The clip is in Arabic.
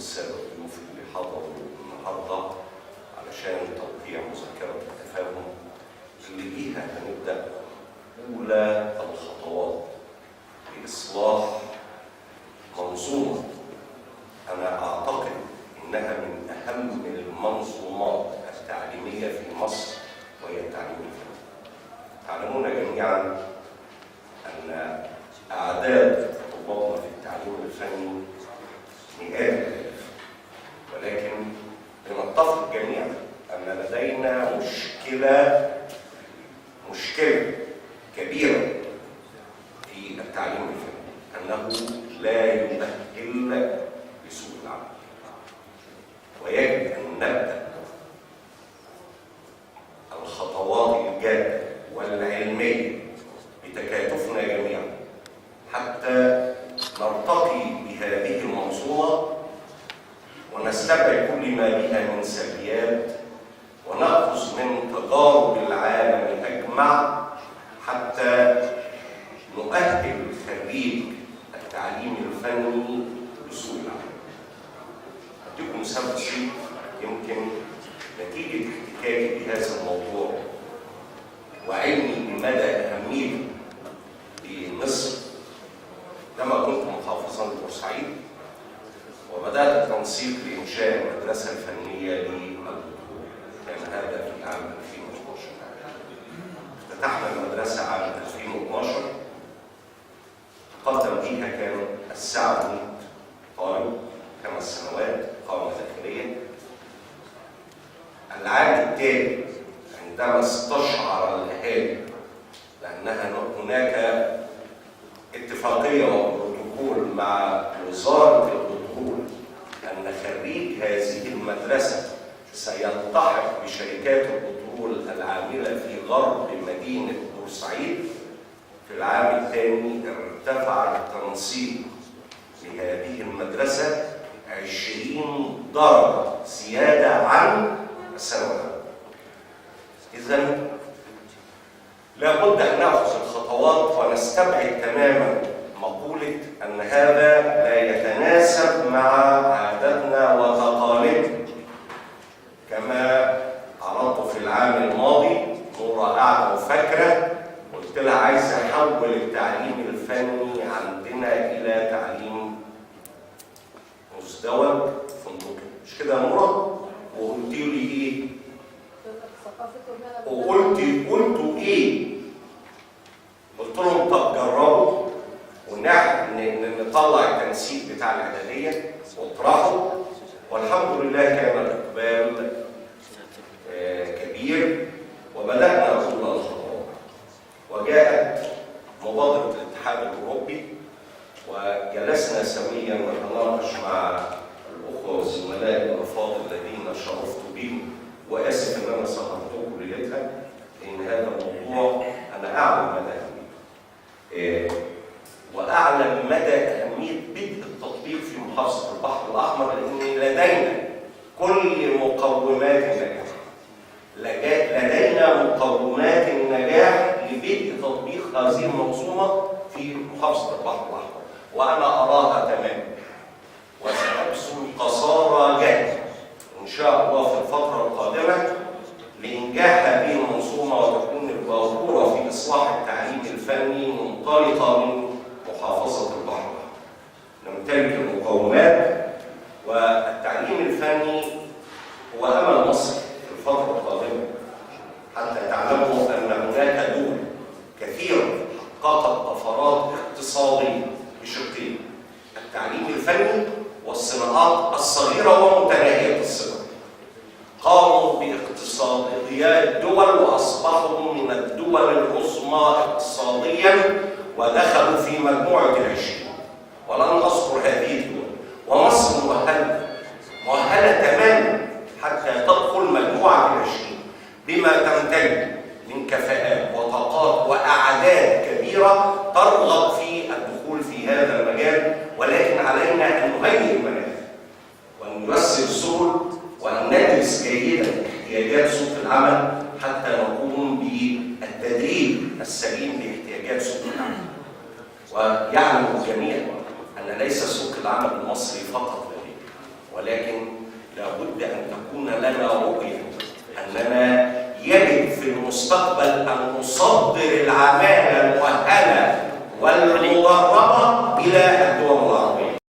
السادة الضيوف اللي حضروا النهارده علشان توقيع مذكرة التفاهم اللي بيها هنبدأ أولى الخطوات لإصلاح منظومة أنا أعتقد إنها من أهم المنظومات التعليمية في مصر، وهي التعليم الفني. تعلمون جميعا أن أعداد طلابنا في التعليم الفني مئات، ولكن لنتفق جميعا أن لدينا مشكلة كبيرة في التعليم الفني، أنه لا يؤهل لسوق العمل. ويجب أن نبدأ الخطوات الجادة والعلمية بتكاتفنا جميعا حتى نرتقي بهذه المنظومة ونستبعد كل ما بها من سلبيات ونأخذ من تجارب العالم أجمع حتى نؤهل خريج التعليم الفني لسوق العمل. أديكم مثال بسيط يمكن نتيجة احتكاكي بهذا الموضوع وعلمي بمدى أهميته لمصر لما كنت محافظا لبورسعيد وبدأت التنسيق لإنشاء المدرسة الفنية للدكتور. كان هذا في عام 2012. افتتحنا المدرسة عام 2012. تقدم فيها كان الساعة 100 طالب، 5 سنوات إقامة داخلية. العام التالي عندما استشعر الأهالي لأنها هناك اتفاقية وبروتوكول مع وزارة البترول أن خريج هذه المدرسة سيلتحق بشركات البترول العاملة في غرب مدينة بورسعيد، في العام الثاني ارتفع التنسيق لهذه المدرسة 20 درجة زيادة عن الثانوية العامة. إذن لابد أن نأخذ الخطوات ونستبعد تماما مقولة أن هذا لا يتناسب مع عاداتنا وتقاليدنا. كما عرضت في العام الماضي نورة قاعدة وفاكرة، قلت لها عايز أحول التعليم الفني عندنا إلى تعليم مزدوج فندقي، مش كده يا نورة؟ وقلت لي إيه؟ قلتوا إيه؟ قلت لهم طب جربوا نطلع التنسيق بتاع الإعدادية واطرحوا، والحمد لله كان الإقبال كبير وبدأنا أول الخطوات. وجاءت مبادرة الاتحاد الأوروبي وجلسنا سويا ونتناقش مع الأخوة والزملاء الأفاضل الذين شرفت بهم، وآسف إن أنا سهرتكم ليلتها لأن هذا الموضوع أنا أعلم مدى أهميته. وأعلم مدى أهمية بدء التطبيق في محافظة البحر الأحمر، لأن لدينا كل مقومات النجاح. لدينا مقومات النجاح لبدء تطبيق هذه المنظومة في محافظة البحر الأحمر، وأنا أراها تماما وسأبذل قصارى جهد إن شاء الله في الفترة القادمة لإنجاح هذه المنظومة وتكون الباقورة في إصلاح التعليم الفني منطلقة من محافظة البحر الأحمر. نمتلك المقومات، والتعليم الفني هو أمل مصر في الفترة القادمة، حتى تعلموا أن هناك دول كثيرة حققت طفرات اقتصادية بشقين: التعليم الفني والصناعات الصغيرة ومتناهية الصغر. قاموا باقتصاديات الدول وأصبحوا من الدول العظمى اقتصاديا ودخلوا في مجموعة ال20، ولن أذكر هذه الدول. ومصر مؤهلة تماما حتى تدخل مجموعة ال20 بما تمتلك من كفاءات وطاقات وأعداد كبيرة ترغب في الدخول في هذا المجال، ولكن علينا أن نهيئ المناخ وأن نيسر السبل وأن ندرس جيدا احتياجات سوق العمل حتى نقوم بالتدريب السليم لاحتياجات سوق العمل. ويعلم الجميع أن ليس سوق العمل المصري فقط لديه، ولكن لابد أن تكون لنا رؤية أننا يجب في المستقبل أن نصدر العمالة المؤهلة والمدربة إلى الدول العربية.